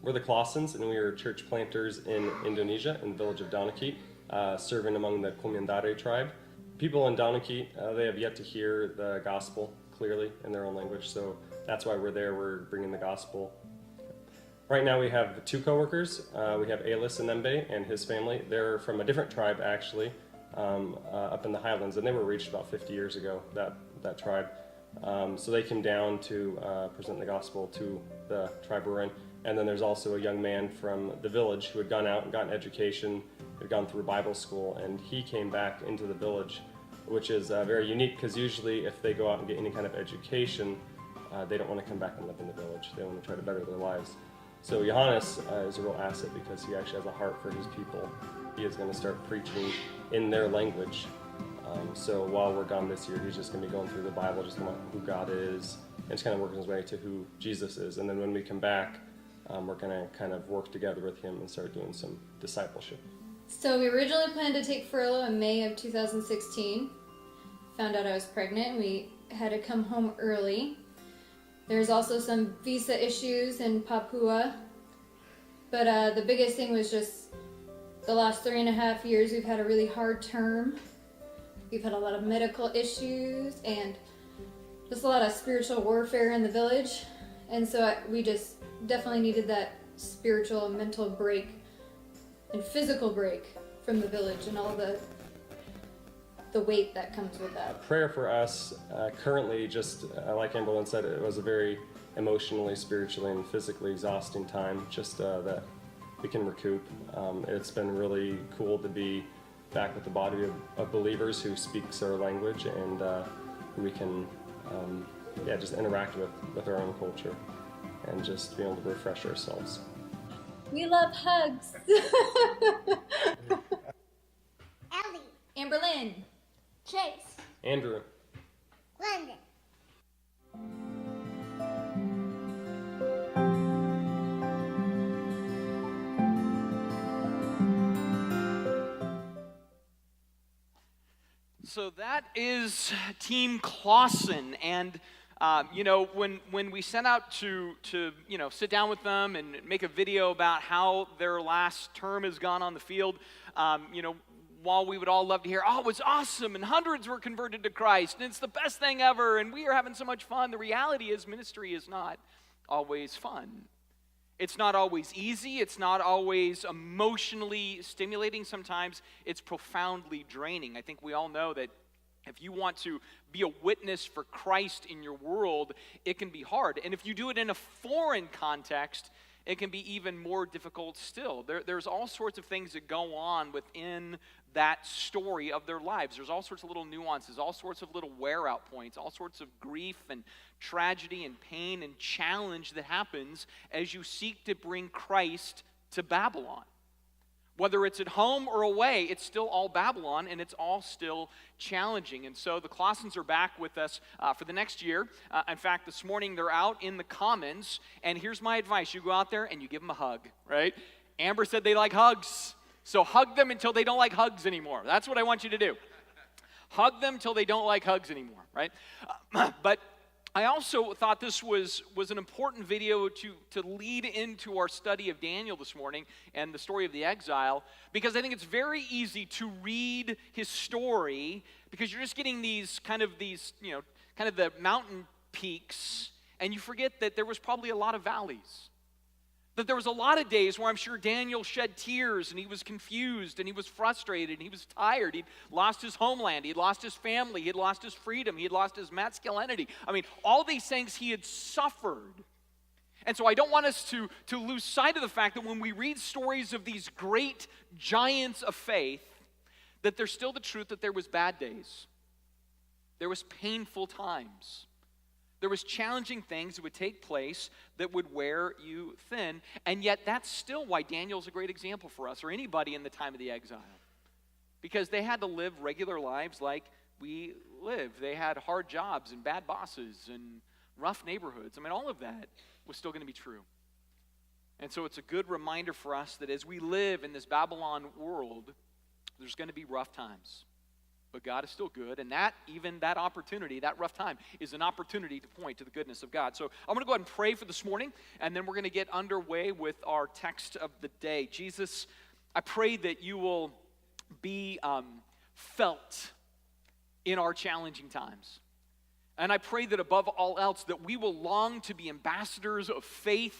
We're the Clausens, and we are church planters in Indonesia, in the village of Donakit, serving among the Komandare tribe. People in Donakit, they have yet to hear the gospel clearly in their own language, so that's why we're there. We're bringing the gospel. Right now we have two coworkers. We have Alis Anembe and his family. They're from a different tribe, actually, up in the Highlands, and they were reached about 50 years ago, that tribe. So they came down to present the gospel to the tribe we're in. And then there's also a young man from the village who had gone out and gotten education, had gone through Bible school, and he came back into the village, which is very unique because usually if they go out and get any kind of education, they don't want to come back and live in the village. They want to try to better their lives. So Johannes is a real asset because he actually has a heart for his people. He is going to start preaching in their language. So while we're gone this year, he's just going to be going through the Bible, just about who God is, and just kind of working his way to who Jesus is. And then when we come back, we're going to kind of work together with him and start doing some discipleship. So we originally planned to take furlough in May of 2016. Found out I was pregnant. We had to come home early. There's also some visa issues in Papua. But the biggest thing was just the last 3.5 years we've had a really hard term. We've had a lot of medical issues and just a lot of spiritual warfare in the village. And so we just definitely needed that spiritual and mental break and physical break from the village and all the weight that comes with that. Prayer for us currently, just like Amberlyn said, it was a very emotionally, spiritually, and physically exhausting time, just that we can recoup. It's been really cool to be back with the body of believers who speaks our language and who we can just interact with our own culture and just be able to refresh ourselves. We love hugs. Ellie, Amberlyn. Chase, Andrew. London. So that is Team Clausen, and when we set out to sit down with them and make a video about how their last term has gone on the field, while we would all love to hear, oh, it was awesome, and hundreds were converted to Christ, and it's the best thing ever, and we are having so much fun, the reality is ministry is not always fun. It's not always easy. It's not always emotionally stimulating. Sometimes it's profoundly draining. I think we all know that if you want to be a witness for Christ in your world, it can be hard. And if you do it in a foreign context, it can be even more difficult still. There's all sorts of things that go on within that story of their lives. There's all sorts of little nuances, all sorts of little wear-out points, all sorts of grief and tragedy and pain and challenge that happens as you seek to bring Christ to Babylon. Whether it's at home or away, it's still all Babylon, and it's all still challenging. And so the Clausens are back with us for the next year. In fact, this morning they're out in the Commons, and here's my advice. You go out there and you give them a hug, right? Amber said they like hugs, so hug them until they don't like hugs anymore. That's what I want you to do. Hug them till they don't like hugs anymore, right? But I also thought this was an important video to lead into our study of Daniel this morning and the story of the exile, because I think it's very easy to read his story because you're just getting these kind of the mountain peaks, and you forget that there was probably a lot of valleys. That there was a lot of days where I'm sure Daniel shed tears and he was confused and he was frustrated and he was tired. He'd lost his homeland. He'd lost his family. He'd lost his freedom. He'd lost his masculinity. I mean, all these things he had suffered. And so I don't want us to lose sight of the fact that when we read stories of these great giants of faith, that there's still the truth that there was bad days. There was painful times. There was challenging things that would take place that would wear you thin, and yet that's still why Daniel's a great example for us, or anybody in the time of the exile. Because they had to live regular lives like we live. They had hard jobs and bad bosses and rough neighborhoods. I mean, all of that was still going to be true. And so it's a good reminder for us that as we live in this Babylon world, there's going to be rough times. But God is still good, and that opportunity, that rough time, is an opportunity to point to the goodness of God. So I'm going to go ahead and pray for this morning, and then we're going to get underway with our text of the day. Jesus, I pray that you will be felt in our challenging times. And I pray that above all else, that we will long to be ambassadors of faith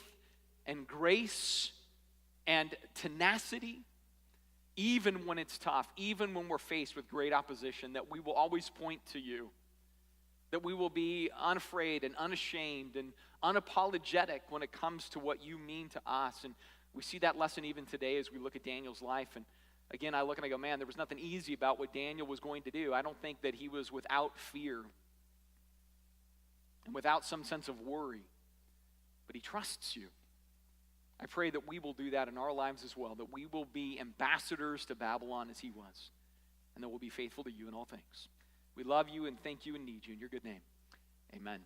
and grace and tenacity, even when it's tough, even when we're faced with great opposition, that we will always point to you, that we will be unafraid and unashamed and unapologetic when it comes to what you mean to us. And we see that lesson even today as we look at Daniel's life. And again, I look and I go, man, there was nothing easy about what Daniel was going to do. I don't think that he was without fear and without some sense of worry, but he trusts you. I pray that we will do that in our lives as well, that we will be ambassadors to Babylon as he was, and that we'll be faithful to you in all things. We love you and thank you and need you in your good name. Amen.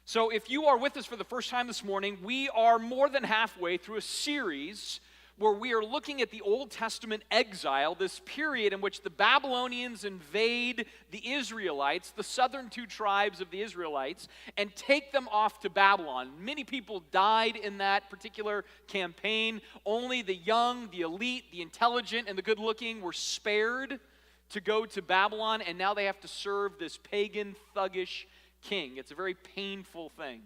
So if you are with us for the first time this morning, we are more than halfway through a series where we are looking at the Old Testament exile, this period in which the Babylonians invade the Israelites, the southern two tribes of the Israelites, and take them off to Babylon. Many people died in that particular campaign. Only the young, the elite, the intelligent, and the good-looking were spared to go to Babylon, and now they have to serve this pagan, thuggish king. It's a very painful thing.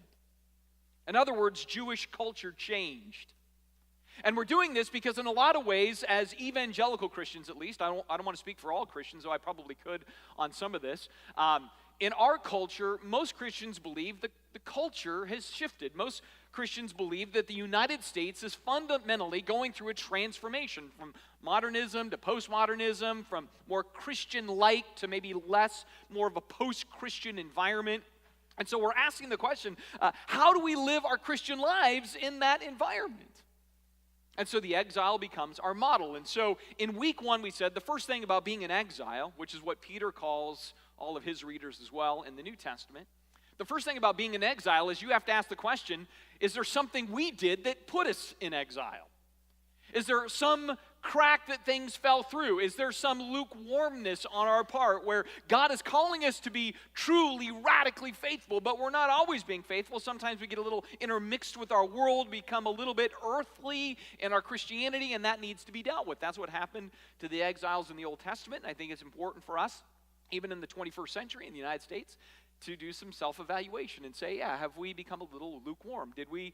In other words, Jewish culture changed. And we're doing this because in a lot of ways, as evangelical Christians at least, I don't want to speak for all Christians, though I probably could on some of this. In our culture, most Christians believe that the culture has shifted. Most Christians believe that the United States is fundamentally going through a transformation from modernism to postmodernism, from more Christian-like to maybe less, more of a post-Christian environment. And so we're asking the question, how do we live our Christian lives in that environment? And so the exile becomes our model. And so in week one, we said the first thing about being an exile, which is what Peter calls all of his readers as well in the New Testament, the first thing about being an exile is you have to ask the question, is there something we did that put us in exile? Is there some crack that things fell through? Is there some lukewarmness on our part where God is calling us to be truly, radically faithful, but we're not always being faithful? Sometimes we get a little intermixed with our world, become a little bit earthly in our Christianity, and that needs to be dealt with. That's what happened to the exiles in the Old Testament, and I think it's important for us, even in the 21st century in the United States, to do some self-evaluation and say, yeah, have we become a little lukewarm? Did we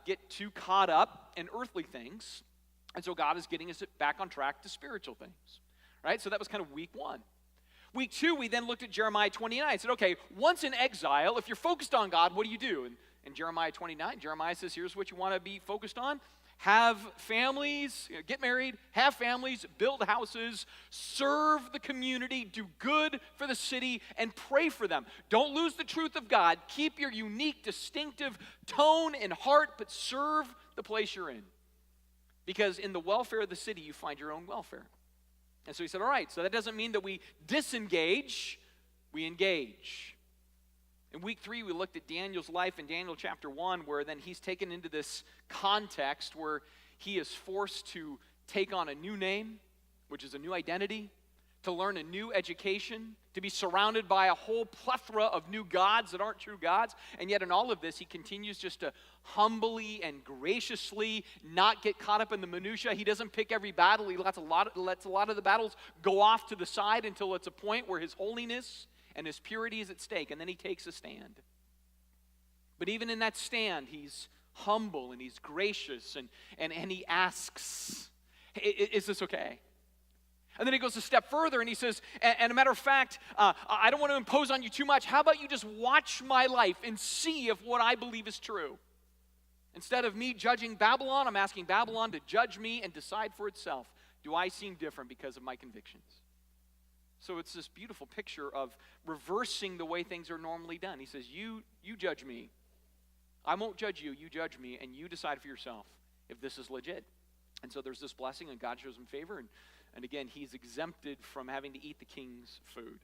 get too caught up in earthly things? And so God is getting us back on track to spiritual things, right? So that was kind of week one. Week two, we then looked at Jeremiah 29 and said, okay, once in exile, if you're focused on God, what do you do? And in Jeremiah 29, Jeremiah says, here's what you want to be focused on. Have families, get married, have families, build houses, serve the community, do good for the city, and pray for them. Don't lose the truth of God. Keep your unique, distinctive tone and heart, but serve the place you're in. Because in the welfare of the city, you find your own welfare. And so he said, all right, so that doesn't mean that we disengage, we engage. In week three, we looked at Daniel's life in Daniel chapter 1, where then he's taken into this context where he is forced to take on a new name, which is a new identity, to learn a new education, to be surrounded by a whole plethora of new gods that aren't true gods. And yet in all of this, he continues just to humbly and graciously not get caught up in the minutia. He doesn't pick every battle. He lets a lot of the battles go off to the side until it's a point where his holiness and his purity is at stake, and then he takes a stand. But even in that stand, he's humble and he's gracious, and he asks, is this okay? And then he goes a step further and he says, and a matter of fact, I don't want to impose on you too much. How about you just watch my life and see if what I believe is true? Instead of me judging Babylon, I'm asking Babylon to judge me and decide for itself. Do I seem different because of my convictions? So it's this beautiful picture of reversing the way things are normally done. He says, you judge me. I won't judge you. You judge me, and you decide for yourself if this is legit. And so there's this blessing, and God shows him favor, and again, he's exempted from having to eat the king's food.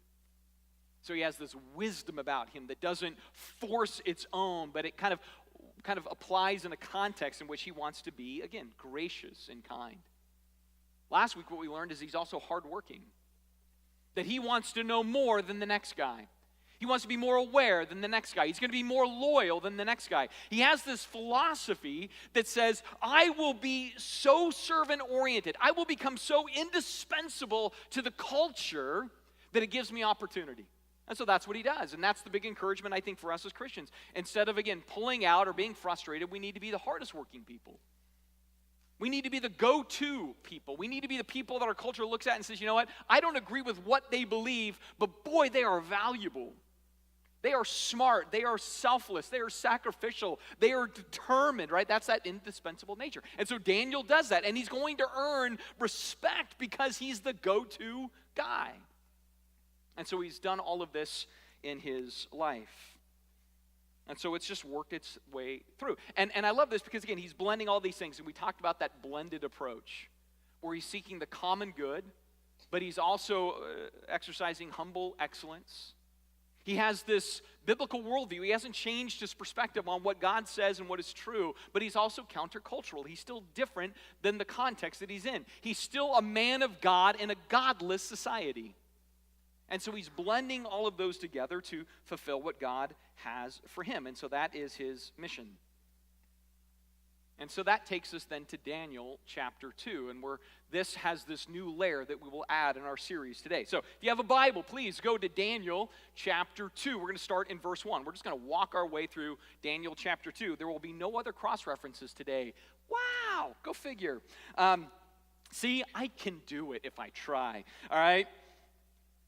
So he has this wisdom about him that doesn't force its own, but it kind of applies in a context in which he wants to be, again, gracious and kind. Last week, what we learned is he's also hardworking. that he wants to know more than the next guy. He wants to be more aware than the next guy. He's going to be more loyal than the next guy. He has this philosophy that says, I will be so servant-oriented. I will become so indispensable to the culture that it gives me opportunity. And so that's what he does. And that's the big encouragement, I think, for us as Christians. Instead of, again, pulling out or being frustrated, we need to be the hardest working people. We need to be the go-to people. We need to be the people that our culture looks at and says, you know what? I don't agree with what they believe, but boy, they are valuable. They are smart. They are selfless. They are sacrificial. They are determined, right? That's that indispensable nature. And so Daniel does that, and he's going to earn respect because he's the go-to guy. And so he's done all of this in his life. And so it's just worked its way through. And I love this because, again, he's blending all these things. And we talked about that blended approach where he's seeking the common good, but he's also exercising humble excellence. He has this biblical worldview. He hasn't changed his perspective on what God says and what is true, but he's also countercultural. He's still different than the context that he's in. He's still a man of God in a godless society. And so he's blending all of those together to fulfill what God has for him. And so that is his mission. And so that takes us then to Daniel chapter 2, and where this has this new layer that we will add in our series today. So if you have a Bible, please go to Daniel chapter 2. We're going to start in verse 1. We're just going to walk our way through Daniel chapter 2. There will be no other cross-references today. Wow, go figure. See, I can do it if I try, all right?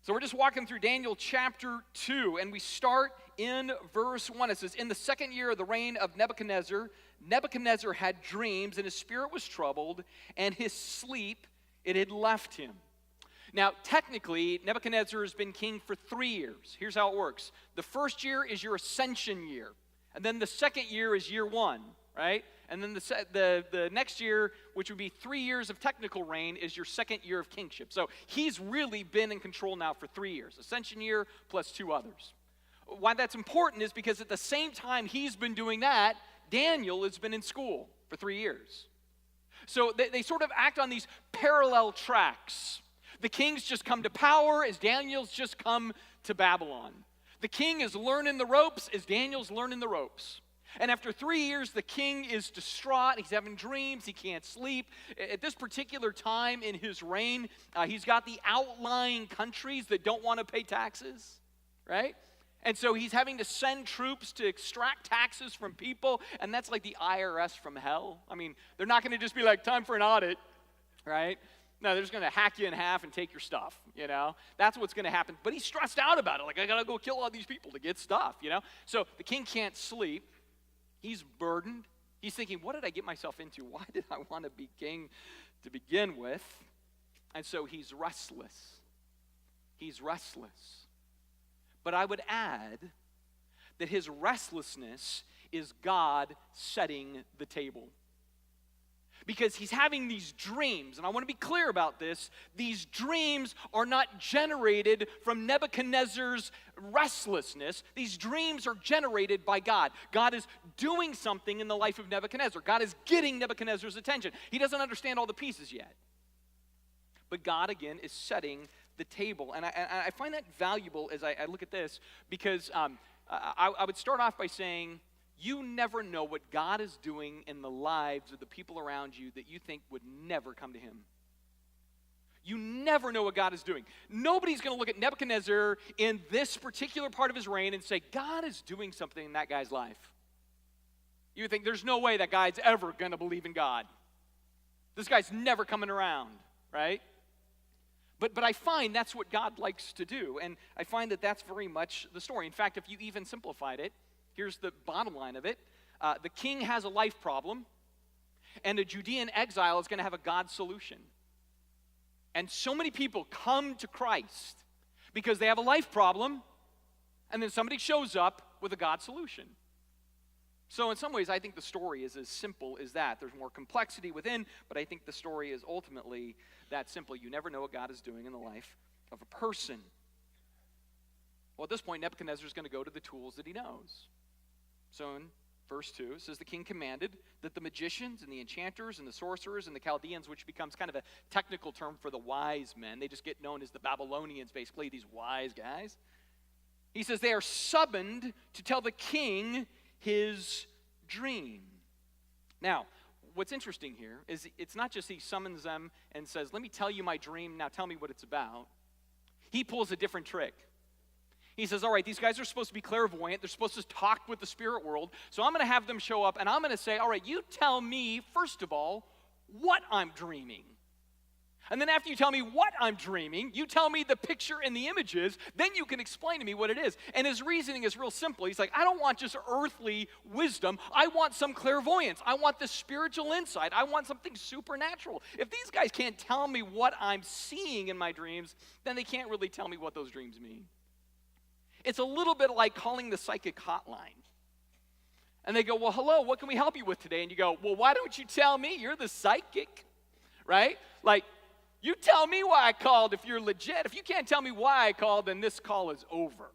So we're just walking through Daniel chapter 2, and we start in verse 1. It says, in the second year of the reign of Nebuchadnezzar, Nebuchadnezzar had dreams, and his spirit was troubled, and his sleep, it had left him. Now, technically, Nebuchadnezzar has been king for 3 years. Here's how it works. The first year is your ascension year, and then the second year is year 1, right? And then the next year, which would be 3 years of technical reign, is your second year of kingship. So he's really been in control now for 3 years. Ascension year plus 2 others. Why that's important is because at the same time he's been doing that, Daniel has been in school for 3 years. So they sort of act on these parallel tracks. The king's just come to power as Daniel's just come to Babylon. The king is learning the ropes as Daniel's learning the ropes. And after 3 years, the king is distraught. He's having dreams. He can't sleep. At this particular time in his reign, he's got the outlying countries that don't want to pay taxes, right? And so he's having to send troops to extract taxes from people, and that's like the IRS from hell. I mean, they're not going to just be like, time for an audit, right? No, they're just going to hack you in half and take your stuff, you know? That's what's going to happen. But he's stressed out about it. Like, I got to go kill all these people to get stuff, you know? So the king can't sleep. He's burdened. He's thinking, what did I get myself into? Why did I want to be king to begin with? And so he's restless. He's restless. But I would add that his restlessness is God setting the table. Because he's having these dreams, and I want to be clear about this. These dreams are not generated from Nebuchadnezzar's restlessness. These dreams are generated by God. God is doing something in the life of Nebuchadnezzar. God is getting Nebuchadnezzar's attention. He doesn't understand all the pieces yet. But God, again, is setting the table. And I find that valuable as I look at this, because I would start off by saying, you never know what God is doing in the lives of the people around you that you think would never come to him. You never know what God is doing. Nobody's going to look at Nebuchadnezzar in this particular part of his reign and say, God is doing something in that guy's life. You would think there's no way that guy's ever going to believe in God. This guy's never coming around, right? But I find that's what God likes to do, and I find that that's very much the story. In fact, if you even simplified it, here's the bottom line of it. The king has a life problem, and a Judean exile is going to have a God solution. And so many people come to Christ because they have a life problem, and then somebody shows up with a God solution. So in some ways, I think the story is as simple as that. There's more complexity within, but I think the story is ultimately that simple. You never know what God is doing in the life of a person. Well, at this point, Nebuchadnezzar is going to go to the tools that he knows. So in verse 2, it says, the king commanded that the magicians and the enchanters and the sorcerers and the Chaldeans, which becomes kind of a technical term for the wise men, they just get known as the Babylonians, basically, these wise guys. He says they are summoned to tell the king his dream. Now, what's interesting here is it's not just he summons them and says, let me tell you my dream, now tell me what it's about. He pulls a different trick. He says, all right, these guys are supposed to be clairvoyant. They're supposed to talk with the spirit world. So I'm going to have them show up, and I'm going to say, all right, you tell me, first of all, what I'm dreaming. And then after you tell me what I'm dreaming, you tell me the picture and the images, then you can explain to me what it is. And his reasoning is real simple. He's like, I don't want just earthly wisdom. I want some clairvoyance. I want the spiritual insight. I want something supernatural. If these guys can't tell me what I'm seeing in my dreams, then they can't really tell me what those dreams mean. It's a little bit like calling the psychic hotline. And they go, well, hello, what can we help you with today? And you go, well, why don't you tell me? You're the psychic, right? Like, you tell me why I called if you're legit. If you can't tell me why I called, then this call is over,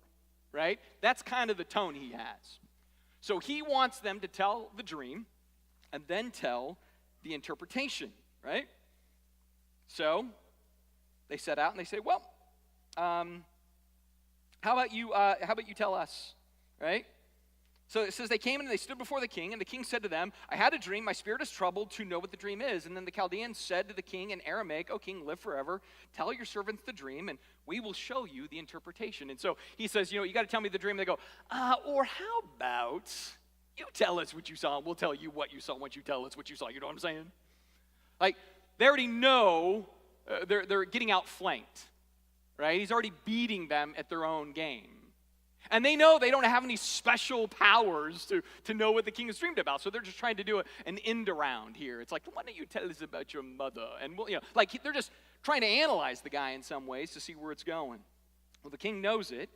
right? That's kind of the tone he has. So he wants them to tell the dream and then tell the interpretation, right? So they set out and they say, well, how about you tell us, right? So it says they came and they stood before the king, and the king said to them, I had a dream, my spirit is troubled to know what the dream is. And then the Chaldeans said to the king in Aramaic, O king, live forever. Tell your servants the dream, and we will show you the interpretation. And so he says, you got to tell me the dream. And they go, or how about you tell us what you saw, and we'll tell you what you saw once you tell us what you saw. You know what I'm saying? Like, they already know they're getting outflanked, right? He's already beating them at their own game. And they know they don't have any special powers to know what the king has dreamed about. So they're just trying to do an end around here. It's like, why don't you tell us about your mother? And like they're just trying to analyze the guy in some ways to see where it's going. Well, the king knows it,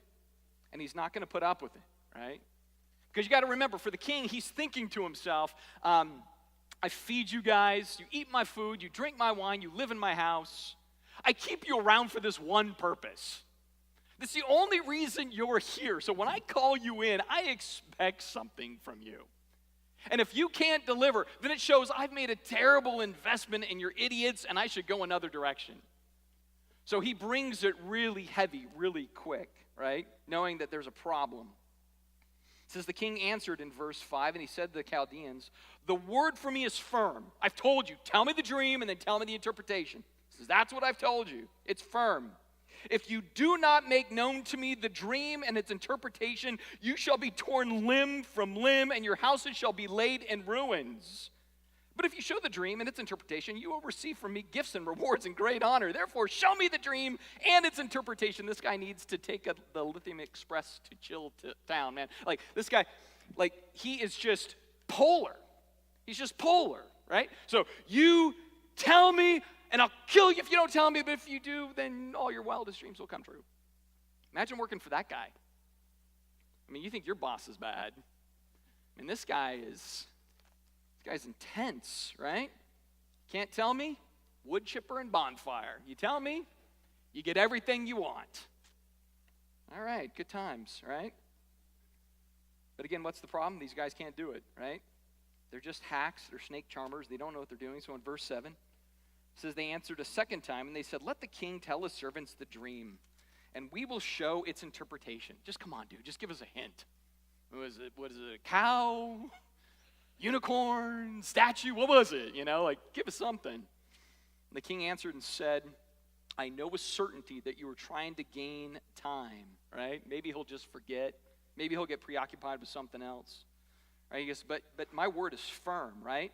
and he's not going to put up with it, right? Because you got to remember, for the king, he's thinking to himself, I feed you guys, you eat my food, you drink my wine, you live in my house. I keep you around for this one purpose. This is the only reason you're here. So when I call you in, I expect something from you. And if you can't deliver, then it shows I've made a terrible investment in your idiots and I should go another direction. So he brings it really heavy, really quick, right? Knowing that there's a problem. It says the king answered in verse 5, and he said to the Chaldeans, the word for me is firm. I've told you, tell me the dream and then tell me the interpretation. He says, that's what I've told you. It's firm. If you do not make known to me the dream and its interpretation, you shall be torn limb from limb, and your houses shall be laid in ruins. But if you show the dream and its interpretation, you will receive from me gifts and rewards and great honor. Therefore, show me the dream and its interpretation. This guy needs to take the Lithium Express to chill town, man. Like, this guy, like, he is just polar. He's just polar, right? So, you tell me, and I'll kill you if you don't tell me, but if you do, then all your wildest dreams will come true. Imagine working for that guy. I mean, you think your boss is bad. I mean, this guy's intense, right? Can't tell me? Wood chipper and bonfire. You tell me, you get everything you want. All right, good times, right? But again, what's the problem? These guys can't do it, right? They're just hacks. They're snake charmers. They don't know what they're doing. So in verse 7, it says they answered a second time, and they said, let the king tell his servants the dream, and we will show its interpretation. Just come on, dude. Just give us a hint. What is it, a cow? Unicorn? Statue? What was it? Give us something. And the king answered and said, I know with certainty that you are trying to gain time, right? Maybe he'll just forget. Maybe he'll get preoccupied with something else. Right? He goes, but my word is firm, right?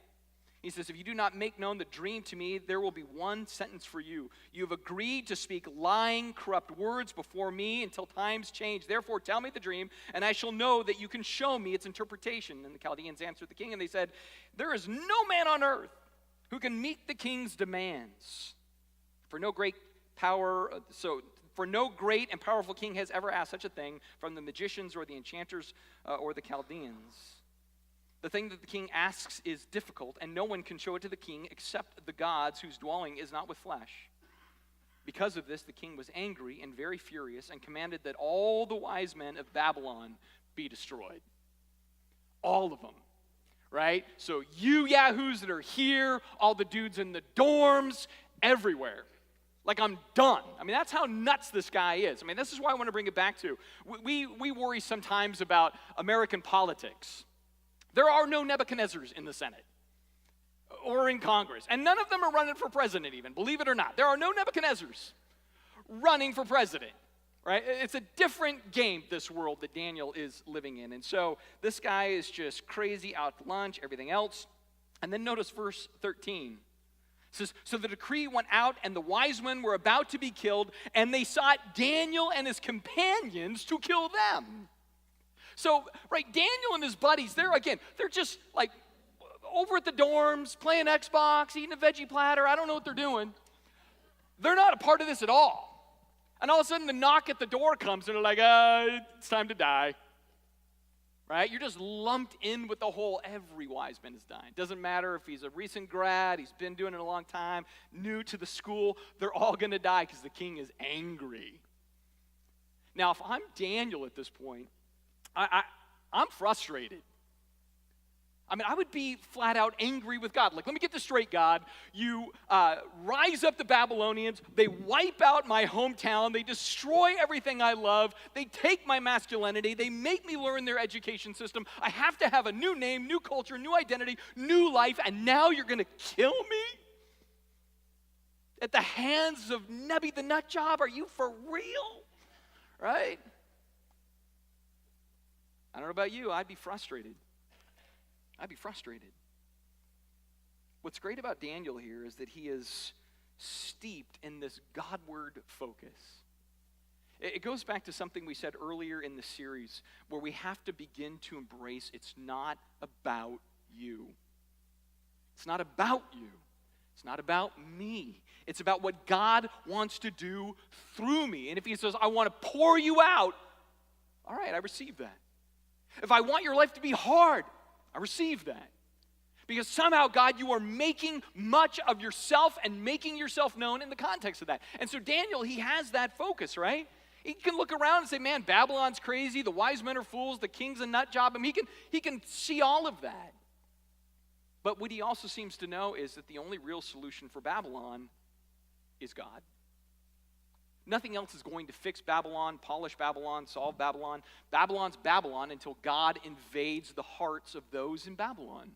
He says, if you do not make known the dream to me, there will be one sentence for you. You have agreed to speak lying, corrupt words before me until times change. Therefore, tell me the dream, and I shall know that you can show me its interpretation. And the Chaldeans answered the king, and they said, there is no man on earth who can meet the king's demands. For no great and powerful king has ever asked such a thing from the magicians or the enchanters or the Chaldeans. The thing that the king asks is difficult, and no one can show it to the king except the gods whose dwelling is not with flesh. Because of this, the king was angry and very furious and commanded that all the wise men of Babylon be destroyed. All of them. right? So you yahoos that are here, all the dudes in the dorms, everywhere. Like, I'm done. I mean, that's how nuts this guy is. I mean, this is why I want to bring it back to. We worry sometimes about American politics. There are no Nebuchadnezzars in the Senate or in Congress, and none of them are running for president even, believe it or not. There are no Nebuchadnezzars running for president, right? It's a different game, this world that Daniel is living in. And so this guy is just crazy, out to lunch, everything else. And then notice verse 13. It says, so the decree went out, and the wise men were about to be killed, and they sought Daniel and his companions to kill them. So, right, Daniel and his buddies, they're just like over at the dorms, playing Xbox, eating a veggie platter. I don't know what they're doing. They're not a part of this at all. And all of a sudden, the knock at the door comes, and they're like, it's time to die. Right? You're just lumped in with the whole, every wise man is dying. Doesn't matter if he's a recent grad, he's been doing it a long time, new to the school, they're all going to die because the king is angry. Now, if I'm Daniel at this point, I'm frustrated. I mean, I would be flat out angry with God. Like, let me get this straight, God. You rise up the Babylonians. They wipe out my hometown. They destroy everything I love. They take my masculinity. They make me learn their education system. I have to have a new name, new culture, new identity, new life, and now you're going to kill me? At the hands of Nebi the nut job? Are you for real? Right? I don't know about you. I'd be frustrated. What's great about Daniel here is that he is steeped in this Godward focus. It goes back to something we said earlier in the series, where we have to begin to embrace it's not about you. It's not about you. It's not about me. It's about what God wants to do through me. And if he says, I want to pour you out, all right, I receive that. If I want your life to be hard, I receive that. Because somehow, God, you are making much of yourself and making yourself known in the context of that. And so Daniel, he has that focus, right? He can look around and say, man, Babylon's crazy, the wise men are fools, the king's a nut job. I mean, he can see all of that. But what he also seems to know is that the only real solution for Babylon is God. Nothing else is going to fix Babylon, polish Babylon, solve Babylon. Babylon's Babylon until God invades the hearts of those in Babylon.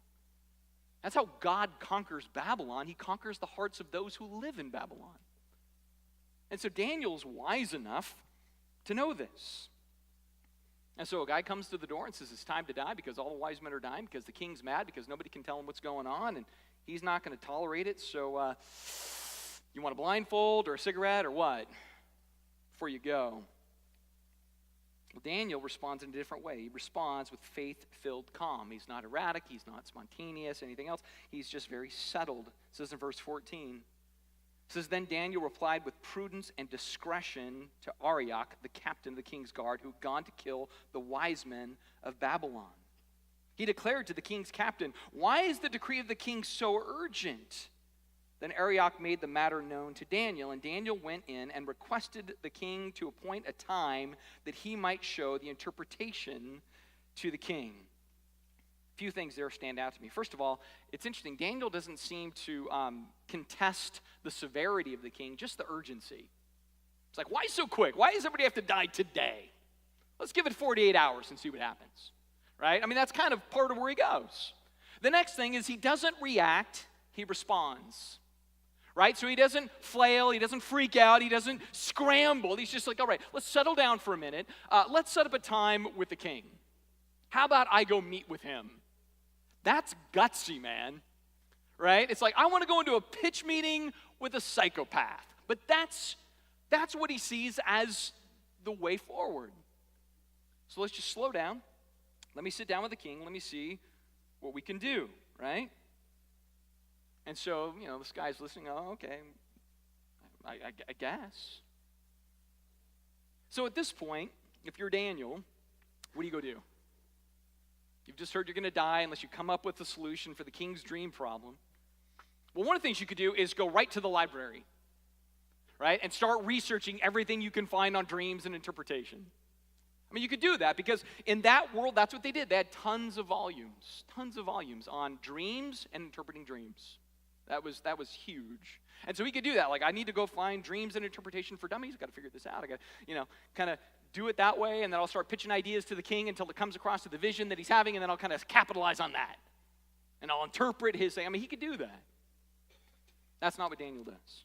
That's how God conquers Babylon. He conquers the hearts of those who live in Babylon. And so Daniel's wise enough to know this. And so a guy comes to the door and says it's time to die because all the wise men are dying, because the king's mad, because nobody can tell him what's going on, and he's not going to tolerate it. So you want a blindfold or a cigarette or what? Before you go. Well, Daniel responds in a different way. He responds with faith-filled calm. He's not erratic. He's not spontaneous, anything else. He's just very settled. It says in verse 14, it says, then Daniel replied with prudence and discretion to Arioch, the captain of the king's guard, who had gone to kill the wise men of Babylon. He declared to the king's captain, why is the decree of the king so urgent? Then Arioch made the matter known to Daniel, and Daniel went in and requested the king to appoint a time that he might show the interpretation to the king. A few things there stand out to me. First of all, it's interesting. Daniel doesn't seem to contest the severity of the king, just the urgency. It's like, why so quick? Why does everybody have to die today? Let's give it 48 hours and see what happens, right? I mean, that's kind of part of where he goes. The next thing is he doesn't react, he responds. Right? So he doesn't flail, he doesn't freak out, he doesn't scramble. He's just like, all right, let's settle down for a minute. Let's set up a time with the king. How about I go meet with him? That's gutsy, man. Right? It's like, I want to go into a pitch meeting with a psychopath. But that's what he sees as the way forward. So let's just slow down. Let me sit down with the king. Let me see what we can do, right? And so, this guy's listening. Oh, okay, I guess. So at this point, if you're Daniel, what do you go do? You've just heard you're going to die unless you come up with a solution for the king's dream problem. Well, one of the things you could do is go right to the library, right? And start researching everything you can find on dreams and interpretation. I mean, you could do that because in that world, that's what they did. They had tons of volumes on dreams and interpreting dreams. That was huge. And so he could do that. Like, I need to go find dreams and interpretation for dummies. I've got to figure this out. I got to, kind of do it that way, and then I'll start pitching ideas to the king until it comes across to the vision that he's having, and then I'll kind of capitalize on that. And I'll interpret his thing. I mean, he could do that. That's not what Daniel does.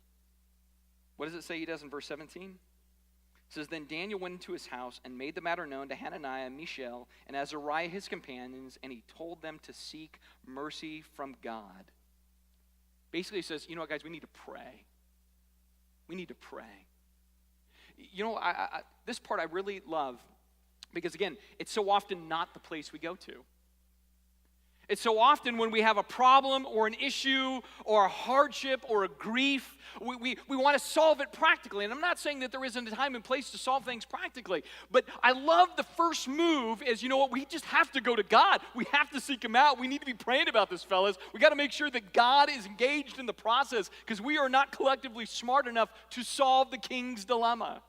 What does it say he does in verse 17? It says, then Daniel went into his house and made the matter known to Hananiah, Mishael, and Azariah his companions, and he told them to seek mercy from God. Basically, he says, you know what, guys, we need to pray. We need to pray. This part I really love because, again, it's so often not the place we go to. It's so often when we have a problem or an issue or a hardship or a grief, we want to solve it practically. And I'm not saying that there isn't a time and place to solve things practically, but I love the first move is, you know what, we just have to go to God. We have to seek him out. We need to be praying about this, fellas. We got to make sure that God is engaged in the process because we are not collectively smart enough to solve the king's dilemma.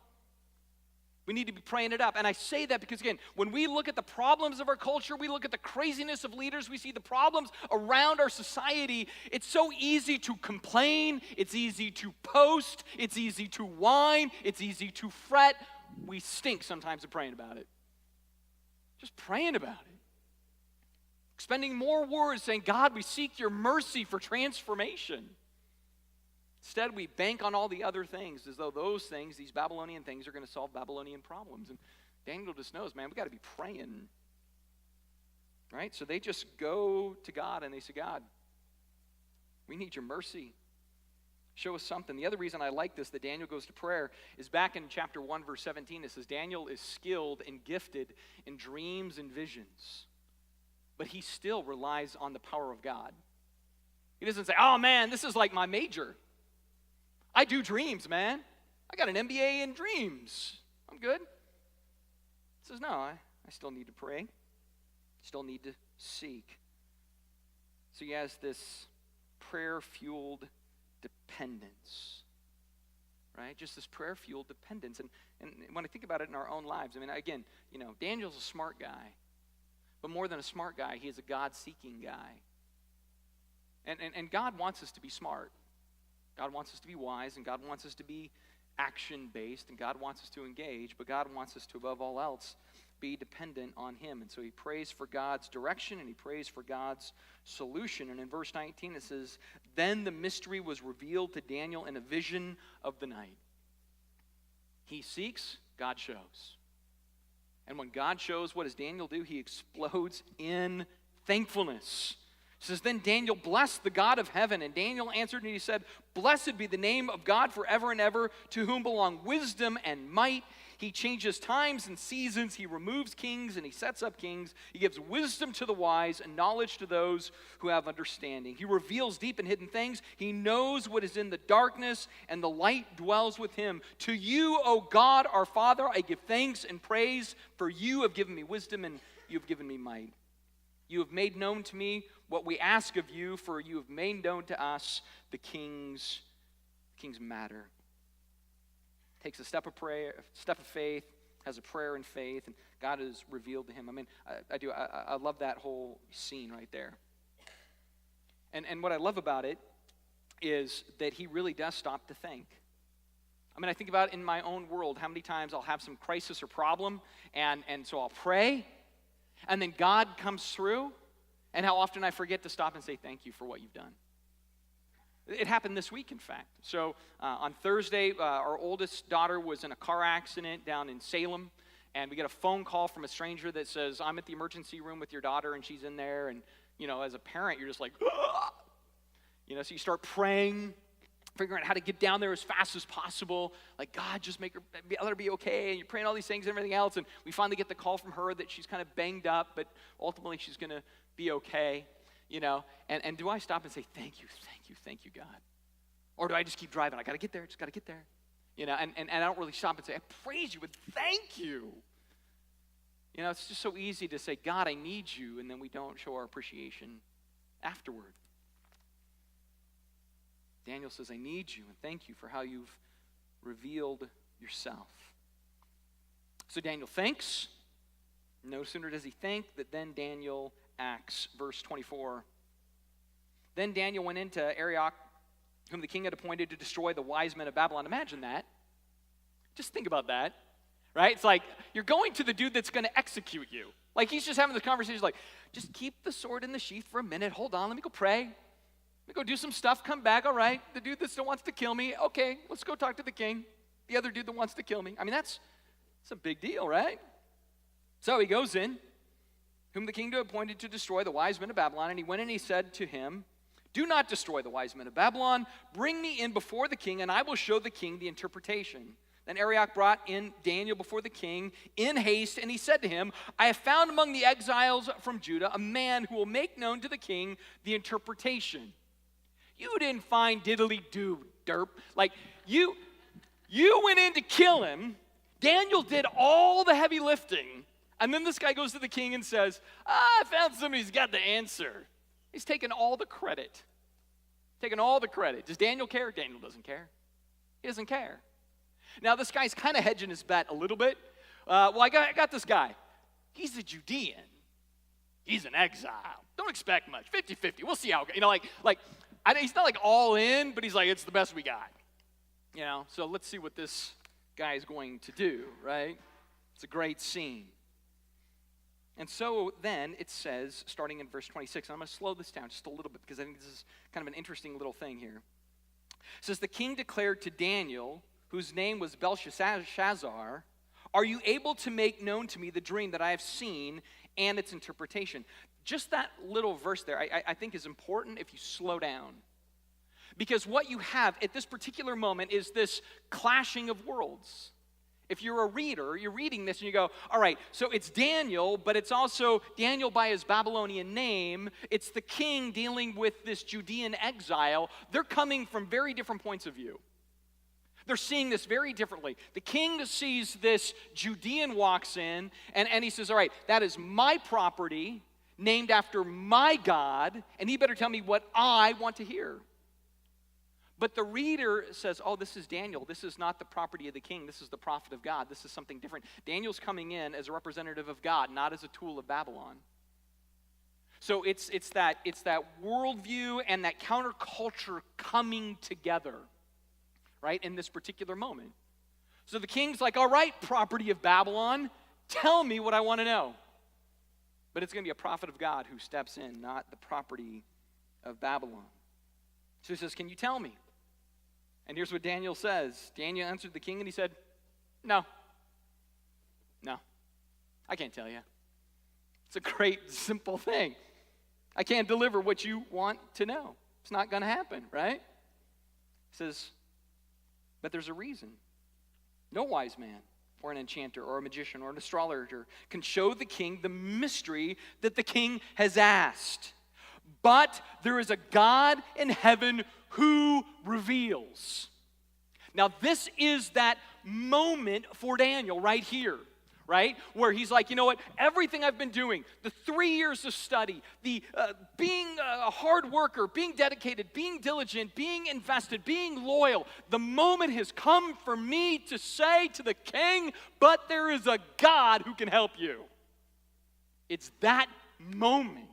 We need to be praying it up. And I say that because, again, when we look at the problems of our culture, we look at the craziness of leaders, we see the problems around our society, it's so easy to complain, it's easy to post, it's easy to whine, it's easy to fret. We stink sometimes at praying about it. Just praying about it. Spending more words saying, God, we seek your mercy for transformation. Instead, we bank on all the other things as though those things, these Babylonian things, are going to solve Babylonian problems. And Daniel just knows, man, we got to be praying. Right? So they just go to God and they say, God, we need your mercy. Show us something. The other reason I like this, that Daniel goes to prayer, is back in chapter 1, verse 17. It says, Daniel is skilled and gifted in dreams and visions. But he still relies on the power of God. He doesn't say, oh man, this is like my major. I do dreams, man. I got an MBA in dreams. I'm good. He says, no, I still need to pray. Still need to seek. So he has this prayer-fueled dependence. Right? Just this prayer-fueled dependence. And when I think about it in our own lives, I mean, again, Daniel's a smart guy. But more than a smart guy, he is a God-seeking guy. And God wants us to be smart. God wants us to be wise, and God wants us to be action-based, and God wants us to engage, but God wants us to, above all else, be dependent on him. And so he prays for God's direction, and he prays for God's solution. And in verse 19 it says, then the mystery was revealed to Daniel in a vision of the night. He seeks, God shows. And when God shows, what does Daniel do? He explodes in thankfulness. It says, then Daniel blessed the God of heaven, and Daniel answered and he said, blessed be the name of God forever and ever, to whom belong wisdom and might. He changes times and seasons, he removes kings and he sets up kings. He gives wisdom to the wise and knowledge to those who have understanding. He reveals deep and hidden things. He knows what is in the darkness, and the light dwells with him. To you, O God, our Father, I give thanks and praise, for you have given me wisdom and you have given me might. You have made known to me what we ask of you, for you have made known to us the king's matter. Takes a step of prayer, step of faith, has a prayer in faith, and God is revealed to him. I mean, I love that whole scene right there. And what I love about it is that he really does stop to think. I mean, I think about in my own world, how many times I'll have some crisis or problem, and so I'll pray, and then God comes through, and how often I forget to stop and say thank you for what you've done. It happened this week, in fact. So on Thursday, our oldest daughter was in a car accident down in Salem, and we get a phone call from a stranger that says, I'm at the emergency room with your daughter, and she's in there, and, as a parent, you're just like, ah! So you start praying, figuring out how to get down there as fast as possible, like, God, just let her be okay, and you're praying all these things and everything else, and we finally get the call from her that she's kind of banged up, but ultimately she's going to be okay, and do I stop and say, thank you, God? Or do I just keep driving? I got to get there, just got to get there, and I don't really stop and say, I praise you, but thank you. It's just so easy to say, God, I need you, and then we don't show our appreciation afterward. Daniel says, I need you, and thank you for how you've revealed yourself. So Daniel thinks, No sooner does he think that then Daniel acts. Verse 24. Then Daniel went into Arioch, whom the king had appointed to destroy the wise men of Babylon. Imagine that. Just think about that, right? It's like you're going to the dude that's going to execute you. Like he's just having this conversation like, just keep the sword in the sheath for a minute. Hold on, let me go pray. Let me go do some stuff, come back. All right, the dude that still wants to kill me, okay, let's go talk to the king. The other dude that wants to kill me. I mean, that's a big deal, right? So he goes in, whom the king had appointed to destroy the wise men of Babylon, and he went and he said to him, do not destroy the wise men of Babylon. Bring me in before the king, and I will show the king the interpretation. Then Arioch brought in Daniel before the king in haste, and he said to him, I have found among the exiles from Judah a man who will make known to the king the interpretation. You didn't find diddly-do, derp. Like, you went in to kill him. Daniel did all the heavy lifting. And then this guy goes to the king and says, I found somebody who's got the answer. He's taking all the credit. Taking all the credit. Does Daniel care? Daniel doesn't care. He doesn't care. Now, this guy's kind of hedging his bet a little bit. I got this guy. He's a Judean. He's an exile. Don't expect much. 50-50. We'll see how it goes. He's not like all in, but he's like, it's the best we got. So let's see what this guy is going to do, right? It's a great scene. And so then it says, starting in verse 26, and I'm going to slow this down just a little bit because I think this is kind of an interesting little thing here. It says, the king declared to Daniel, whose name was Belteshazzar, are you able to make known to me the dream that I have seen and its interpretation? Just that little verse there I think is important if you slow down. Because what you have at this particular moment is this clashing of worlds. If you're a reader, you're reading this and you go, all right, so it's Daniel, but it's also Daniel by his Babylonian name. It's the king dealing with this Judean exile. They're coming from very different points of view. They're seeing this very differently. The king sees this Judean walks in, and he says, all right, that is my property, named after my God, and he better tell me what I want to hear. But the reader says, oh, this is Daniel. This is not the property of the king. This is the prophet of God. This is something different. Daniel's coming in as a representative of God, not as a tool of Babylon. So it's that worldview and that counterculture coming together, right, in this particular moment. So the king's like, all right, property of Babylon, tell me what I want to know. But it's going to be a prophet of God who steps in, not the property of Babylon. So he says, can you tell me? And here's what Daniel says. Daniel answered the king and he said, no, I can't tell you. It's a great, simple thing. I can't deliver what you want to know. It's not going to happen, right? He says, but there's a reason. No wise man or an enchanter or a magician or an astrologer can show the king the mystery that the king has asked. But there is a God in heaven who reveals. Now, this is that moment for Daniel right here, right? Where he's like, you know what? Everything I've been doing, the 3 years of study, the being a hard worker, being dedicated, being diligent, being invested, being loyal, the moment has come for me to say to the king, but there is a God who can help you. It's that moment.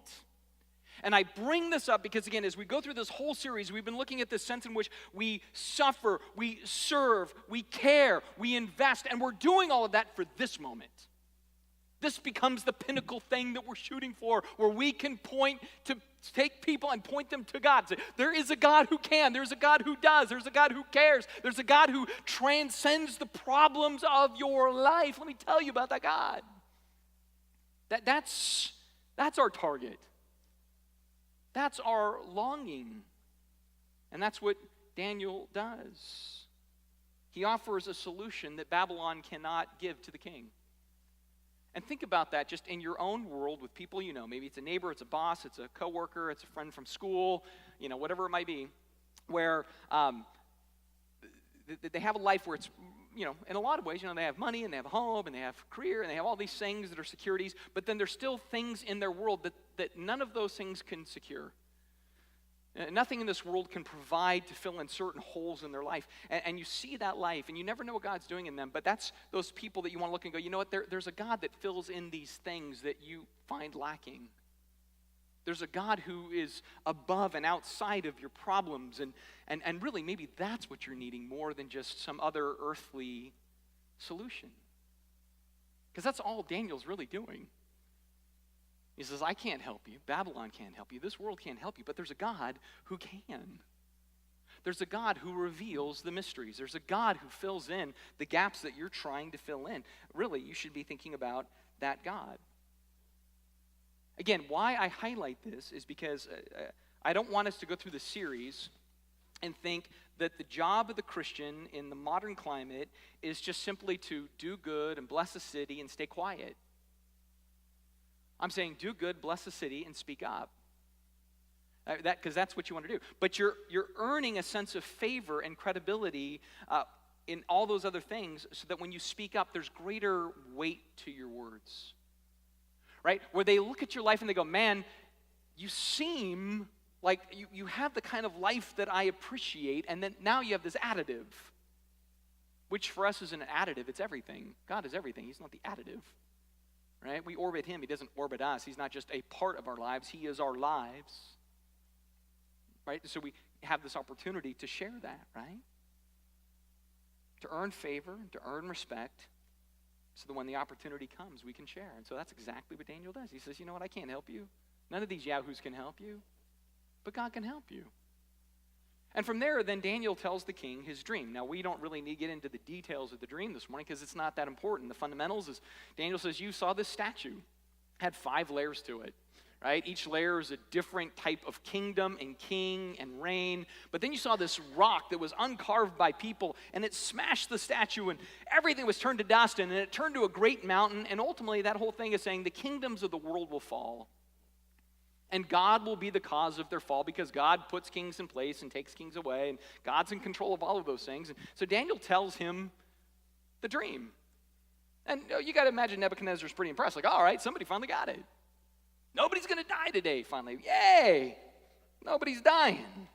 And I bring this up because, again, as we go through this whole series, we've been looking at this sense in which we suffer, we serve, we care, we invest, and we're doing all of that for this moment. This becomes the pinnacle thing that we're shooting for, where we can take people and point them to God. Say, there is a God who can, there's a God who does, there's a God who cares, there's a God who transcends the problems of your life. Let me tell you about that God. That's our target. That's our longing. And that's what Daniel does. He offers a solution that Babylon cannot give to the king. And think about that just in your own world with people you know. Maybe it's a neighbor, it's a boss, it's a coworker, it's a friend from school, whatever it might be, where they have a life where it's, in a lot of ways, they have money and they have a home and they have a career and they have all these things that are securities, but then there's still things in their world that none of those things can secure. Nothing in this world can provide to fill in certain holes in their life. And you see that life, and you never know what God's doing in them, but that's those people that you want to look and go, you know what, there's a God that fills in these things that you find lacking. There's a God who is above and outside of your problems, and really maybe that's what you're needing more than just some other earthly solution. Because that's all Daniel's really doing. He says, I can't help you. Babylon can't help you. This world can't help you. But there's a God who can. There's a God who reveals the mysteries. There's a God who fills in the gaps that you're trying to fill in. Really, you should be thinking about that God. Again, why I highlight this is because I don't want us to go through the series and think that the job of the Christian in the modern climate is just simply to do good and bless the city and stay quiet. I'm saying do good, bless the city, and speak up. Because that's what you want to do. But you're earning a sense of favor and credibility in all those other things so that when you speak up, there's greater weight to your words. Right? Where they look at your life and they go, man, you seem like you have the kind of life that I appreciate, and then now you have this additive, which for us isn't an additive, it's everything. God is everything. He's not the additive. Right? We orbit him. He doesn't orbit us. He's not just a part of our lives. He is our lives. Right? So we have this opportunity to share that, right? To earn favor, to earn respect, so that when the opportunity comes, we can share. And so that's exactly what Daniel does. He says, you know what? I can't help you. None of these yahoos can help you. But God can help you. And from there, then Daniel tells the king his dream. Now, we don't really need to get into the details of the dream this morning because it's not that important. The fundamentals is Daniel says, you saw this statue. It had 5 layers to it, right? Each layer is a different type of kingdom and king and reign. But then you saw this rock that was uncarved by people, and it smashed the statue, and everything was turned to dust, and it turned to a great mountain. And ultimately, that whole thing is saying the kingdoms of the world will fall. And God will be the cause of their fall because God puts kings in place and takes kings away, and God's in control of all of those things. And so Daniel tells him the dream. And you got to imagine Nebuchadnezzar's pretty impressed. Like, all right, somebody finally got it. Nobody's going to die today, finally. Yay! Nobody's dying.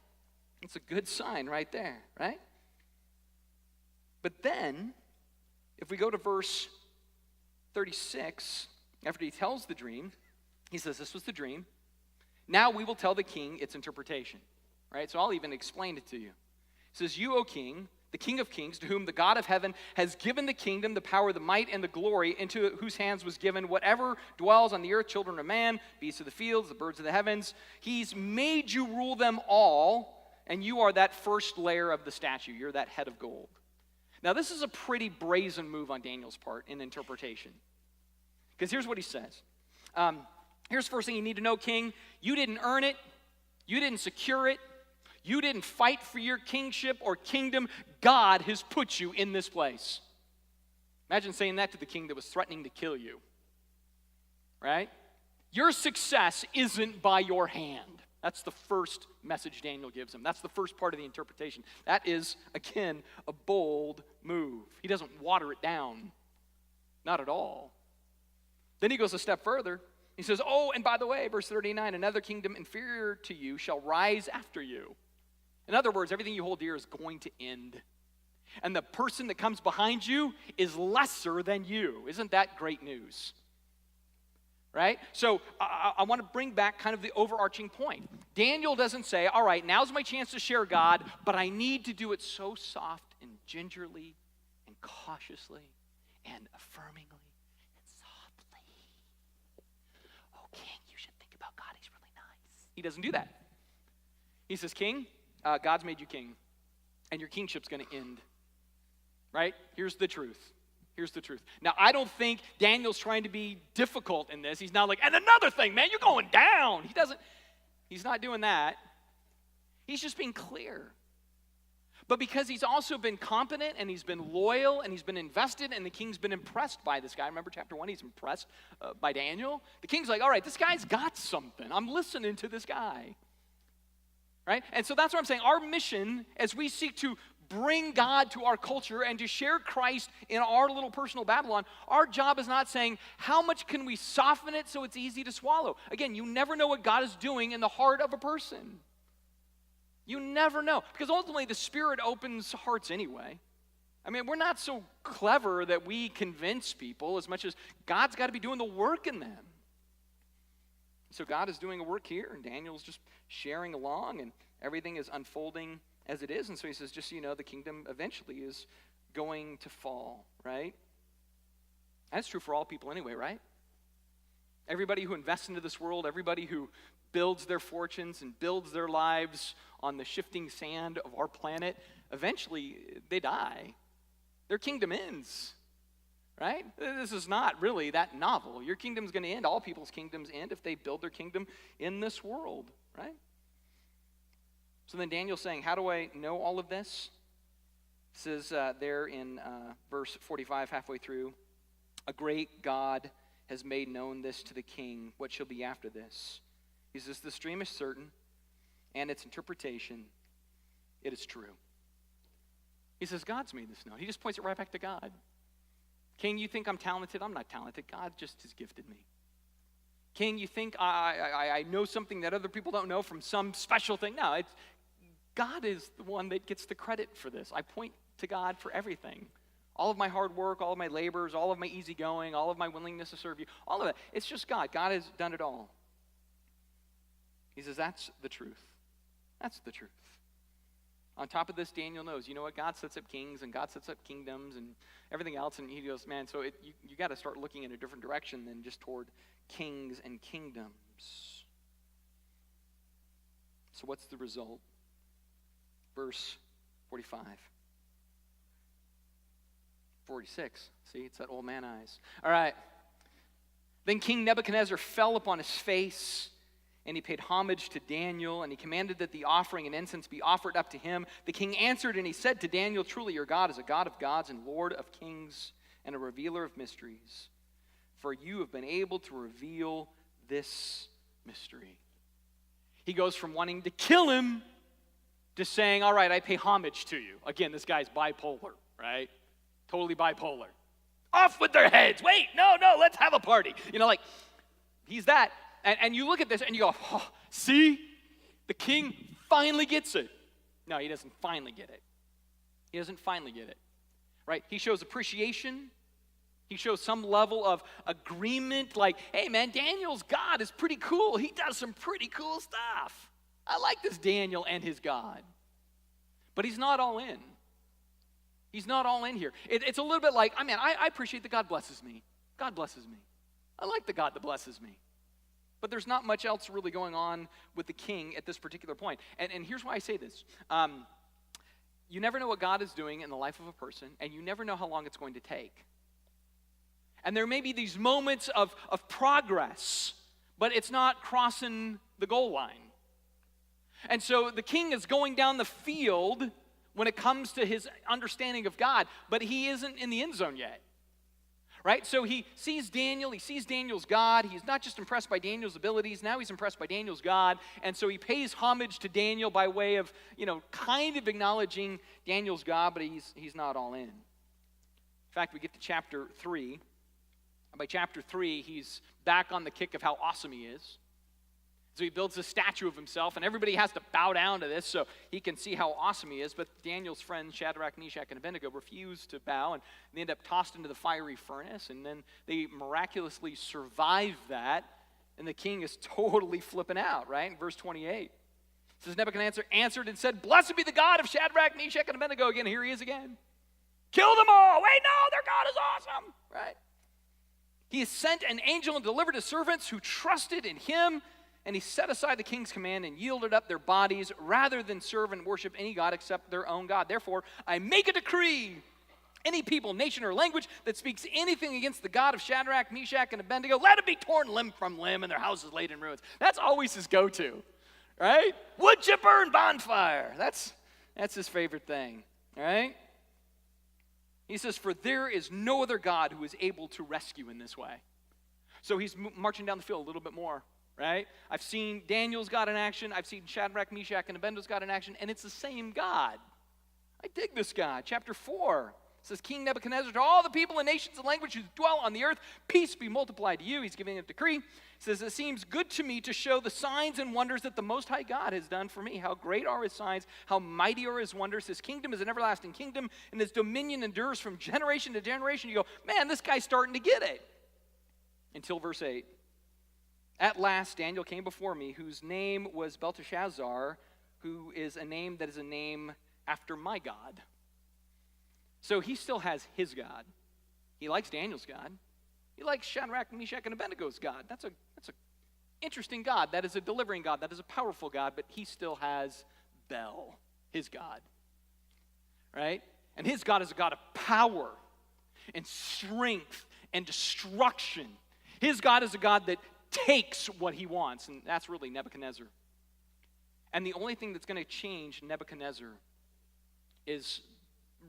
It's a good sign right there, right? But then, if we go to verse 36, after he tells the dream, he says, this was the dream. Now we will tell the king its interpretation, right? So I'll even explain it to you. It says, you, O king, the King of kings, to whom the God of heaven has given the kingdom, the power, the might, and the glory, into whose hands was given whatever dwells on the earth, children of man, beasts of the fields, the birds of the heavens. He's made you rule them all, and you are that first layer of the statue. You're that head of gold. Now, this is a pretty brazen move on Daniel's part in interpretation. Because here's what he says. Here's the first thing you need to know, king. You didn't earn it. You didn't secure it. You didn't fight for your kingship or kingdom. God has put you in this place. Imagine saying that to the king that was threatening to kill you. Right? Your success isn't by your hand. That's the first message Daniel gives him. That's the first part of the interpretation. That is, again, a bold move. He doesn't water it down. Not at all. Then he goes a step further. He says, oh, and by the way, verse 39, another kingdom inferior to you shall rise after you. In other words, everything you hold dear is going to end. And the person that comes behind you is lesser than you. Isn't that great news? Right? So I want to bring back kind of the overarching point. Daniel doesn't say, all right, now's my chance to share God, but I need to do it so soft and gingerly and cautiously and affirmingly. He doesn't do that. He says, king, God's made you king, and your kingship's going to end. Right? Here's the truth. Here's the truth. Now, I don't think Daniel's trying to be difficult in this. He's not like, and another thing, man, you're going down. He's not doing that. He's just being clear. But because he's also been competent and he's been loyal and he's been invested and the king's been impressed by this guy. Remember chapter 1, he's impressed by Daniel. The king's like, all right, this guy's got something. I'm listening to this guy. Right? And so that's what I'm saying. Our mission as we seek to bring God to our culture and to share Christ in our little personal Babylon, our job is not saying, how much can we soften it so it's easy to swallow? Again, you never know what God is doing in the heart of a person. You never know. Because ultimately, the Spirit opens hearts anyway. I mean, we're not so clever that we convince people as much as God's got to be doing the work in them. So God is doing a work here, and Daniel's just sharing along, and everything is unfolding as it is. And so he says, just so you know, the kingdom eventually is going to fall, right? That's true for all people anyway, right? Everybody who invests into this world, everybody who builds their fortunes and builds their lives on the shifting sand of our planet, eventually they die. Their kingdom ends, right? This is not really that novel. Your kingdom's going to end. All people's kingdoms end if they build their kingdom in this world, right? So then Daniel's saying, how do I know all of this? It says there in verse 45, halfway through, a great God has made known this to the king, what shall be after this. He says, the dream is certain, and its interpretation, it is true. He says, God's made this known. He just points it right back to God. King, you think I'm talented? I'm not talented. God just has gifted me. King, you think I know something that other people don't know from some special thing? No, God is the one that gets the credit for this. I point to God for everything. All of my hard work, all of my labors, all of my easygoing, all of my willingness to serve you, all of it. It's just God. God has done it all. He says, that's the truth. That's the truth. On top of this, Daniel knows, you know what? God sets up kings and God sets up kingdoms and everything else. And he goes, man, so you got to start looking in a different direction than just toward kings and kingdoms. So what's the result? Verse 45. 46. See, it's that old man eyes. All right. Then King Nebuchadnezzar fell upon his face, and he paid homage to Daniel, and he commanded that the offering and incense be offered up to him. The king answered, and he said to Daniel, truly your God is a God of gods and Lord of kings and a revealer of mysteries. For you have been able to reveal this mystery. He goes from wanting to kill him to saying, all right, I pay homage to you. Again, this guy's bipolar, right? Totally bipolar. Off with their heads. Wait, no, let's have a party. You know, like, he's that. And you look at this and you go, oh, see? The king finally gets it. No, he doesn't finally get it. He doesn't finally get it, right? He shows appreciation. He shows some level of agreement, like, hey, man, Daniel's God is pretty cool. He does some pretty cool stuff. I like this Daniel and his God. But he's not all in. He's not all in here. It's a little bit like, I appreciate that God blesses me. God blesses me. I like the God that blesses me. But there's not much else really going on with the king at this particular point. And here's why I say this. You never know what God is doing in the life of a person, and you never know how long it's going to take. And there may be these moments of progress, but it's not crossing the goal line. And so the king is going down the field when it comes to his understanding of God, but he isn't in the end zone yet. Right? So he sees Daniel, he sees Daniel's God. He's not just impressed by Daniel's abilities, now he's impressed by Daniel's God. And so he pays homage to Daniel by way of, kind of acknowledging Daniel's God, but he's not all in. In fact, we get to chapter 3. By chapter 3, he's back on the kick of how awesome he is. So he builds a statue of himself, and everybody has to bow down to this so he can see how awesome he is. But Daniel's friends, Shadrach, Meshach, and Abednego, refuse to bow, and they end up tossed into the fiery furnace, and then they miraculously survive that, and the king is totally flipping out, right? In verse 28, it says, Nebuchadnezzar answered and said, blessed be the God of Shadrach, Meshach, and Abednego. Again, here he is again. Kill them all. Wait, no, their God is awesome, right? He has sent an angel and delivered his servants who trusted in him, and he set aside the king's command and yielded up their bodies rather than serve and worship any god except their own God. Therefore, I make a decree. Any people, nation, or language that speaks anything against the God of Shadrach, Meshach, and Abednego, let it be torn limb from limb and their houses laid in ruins. That's always his go-to, right? Wood chipper and bonfire. That's his favorite thing, right? He says, for there is no other God who is able to rescue in this way. So he's marching down the field a little bit more. Right? I've seen Daniel's God in action. I've seen Shadrach, Meshach, and Abednego's God in action, and it's the same God. I dig this God. Chapter 4 It says, King Nebuchadnezzar, to all the people and nations and languages who dwell on the earth, peace be multiplied to you. He's giving a decree. He says, it seems good to me to show the signs and wonders that the Most High God has done for me. How great are his signs, how mighty are his wonders. His kingdom is an everlasting kingdom, and his dominion endures from generation to generation. You go, man, this guy's starting to get it. Until verse 8. At last Daniel came before me, whose name was Belteshazzar, who is a name that is a name after my God. So he still has his God. He likes Daniel's God. He likes Shadrach, Meshach, and Abednego's God. That's a interesting God. That is a delivering God. That is a powerful God. But he still has Bel, his God. Right? And his God is a God of power and strength and destruction. His God is a God that takes what he wants. And that's really Nebuchadnezzar. And the only thing that's going to change Nebuchadnezzar is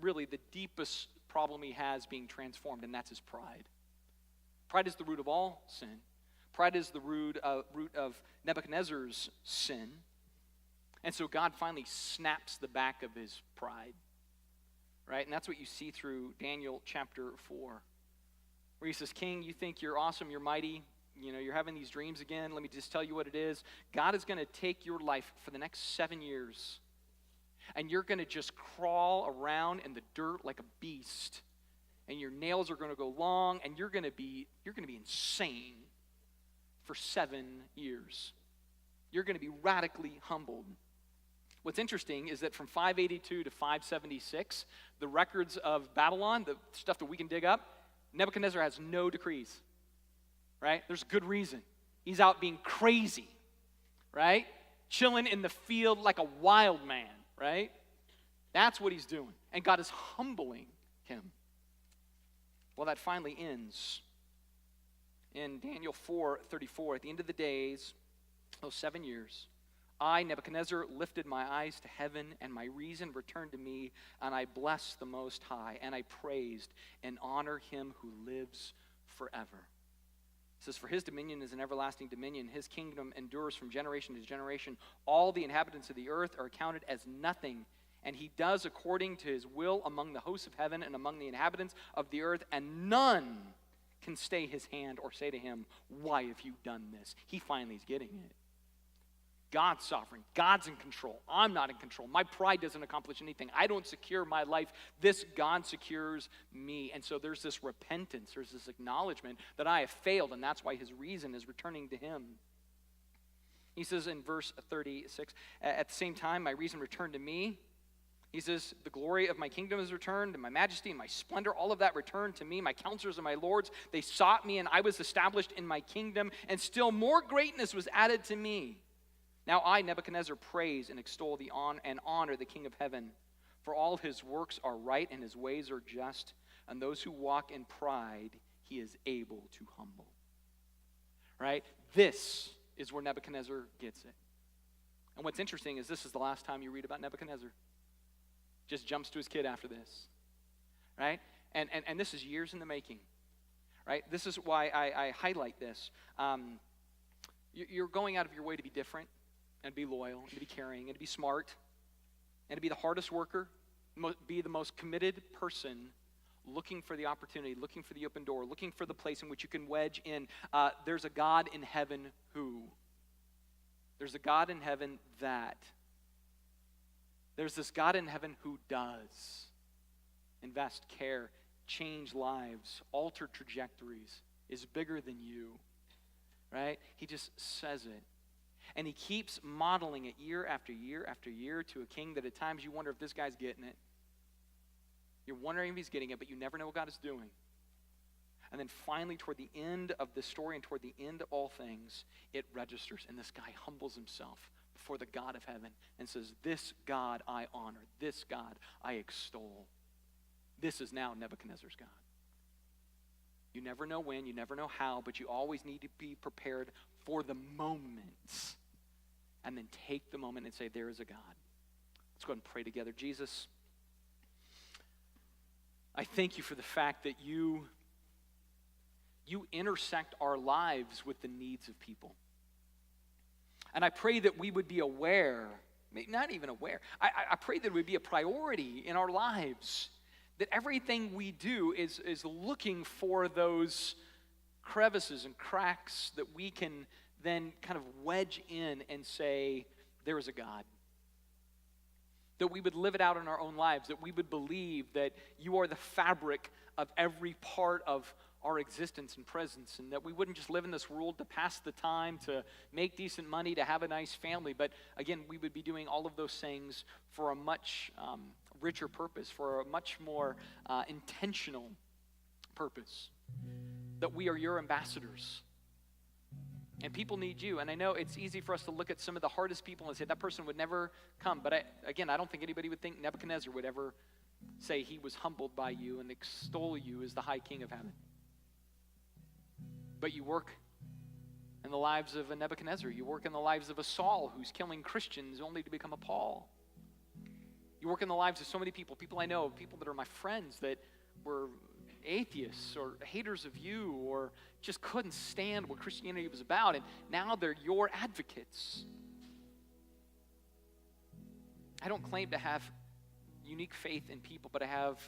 really the deepest problem he has being transformed, and that's his pride. Pride is the root of all sin. Pride is the root of Nebuchadnezzar's sin. And so God finally snaps the back of his pride. Right? And that's what you see through Daniel chapter 4. Where he says, King, you think you're awesome, you're mighty, you're having these dreams again. Let me just tell you what it is. God is going to take your life for the next 7 years, and you're going to just crawl around in the dirt like a beast, and your nails are going to go long, and you're going to be insane for 7 years. You're going to be radically humbled. What's interesting is that from 582 to 576, the records of Babylon, the stuff that we can dig up, Nebuchadnezzar has no decrees. Right? There's good reason. He's out being crazy, right? Chilling in the field like a wild man, right? That's what he's doing. And God is humbling him. Well, that finally ends in Daniel 4:34. At the end of the days, those 7 years, I, Nebuchadnezzar, lifted my eyes to heaven, and my reason returned to me, and I blessed the Most High, and I praised and honored him who lives forever. It says, for his dominion is an everlasting dominion. His kingdom endures from generation to generation. All the inhabitants of the earth are accounted as nothing. And he does according to his will among the hosts of heaven and among the inhabitants of the earth. And none can stay his hand or say to him, why have you done this? He finally is getting it. God's sovereign. God's in control. I'm not in control. My pride doesn't accomplish anything. I don't secure my life. This God secures me. And so there's this repentance. There's this acknowledgement that I have failed, and that's why his reason is returning to him. He says in verse 36, at the same time, my reason returned to me. He says, the glory of my kingdom is returned, and my majesty and my splendor, all of that returned to me. My counselors and my lords, they sought me, and I was established in my kingdom, and still more greatness was added to me. Now I, Nebuchadnezzar, praise and extol and honor the King of heaven, for all his works are right and his ways are just, and those who walk in pride he is able to humble. Right? This is where Nebuchadnezzar gets it. And what's interesting is this is the last time you read about Nebuchadnezzar. Just jumps to his kid after this. Right? And this is years in the making. Right? This is why I highlight this. You're going out of your way to be different, and be loyal, and to be caring, and to be smart, and to be the hardest worker, be the most committed person looking for the opportunity, looking for the open door, looking for the place in which you can wedge in. There's a God in heaven who. There's a God in heaven that. There's this God in heaven who does. Invest, care, change lives, alter trajectories, is bigger than you. Right? He just says it. And he keeps modeling it year after year after year to a king that at times you wonder if this guy's getting it. You're wondering if he's getting it, but you never know what God is doing. And then finally, toward the end of the story and toward the end of all things, it registers. And this guy humbles himself before the God of heaven and says, this God I honor. This God I extol. This is now Nebuchadnezzar's God. You never know when, you never know how, but you always need to be prepared for the moments. And then take the moment and say, there is a God. Let's go ahead and pray together. Jesus, I thank you for the fact that you intersect our lives with the needs of people. And I pray that we would be aware, not even aware, I pray that it would be a priority in our lives That everything we do is looking for those crevices and cracks that we can then kind of wedge in and say, there is a God. That we would live it out in our own lives, that we would believe that you are the fabric of every part of our existence and presence, and that we wouldn't just live in this world to pass the time, to make decent money, to have a nice family, but again, we would be doing all of those things for a much richer purpose, for a much more intentional purpose. That we are your ambassadors. And people need you. And I know it's easy for us to look at some of the hardest people and say that person would never come. But I don't think anybody would think Nebuchadnezzar would ever say he was humbled by you and extol you as the high king of heaven. But you work in the lives of a Nebuchadnezzar. You work in the lives of a Saul who's killing Christians only to become a Paul. You work in the lives of so many people I know, people that are my friends that were atheists or haters of you or just couldn't stand what Christianity was about, and now they're your advocates. I don't claim to have unique faith in people, but I have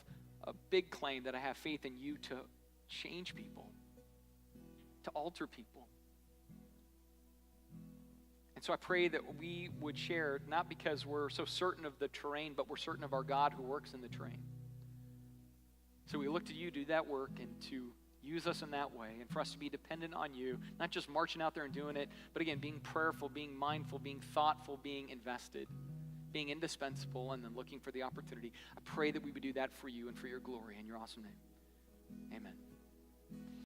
a big claim that I have faith in you to change people, to alter people. And so I pray that we would share, not because we're so certain of the terrain, but we're certain of our God who works in the terrain. So we look to you to do that work and to use us in that way, and for us to be dependent on you, not just marching out there and doing it, but again, being prayerful, being mindful, being thoughtful, being invested, being indispensable, and then looking for the opportunity. I pray that we would do that for you and for your glory in your awesome name. Amen.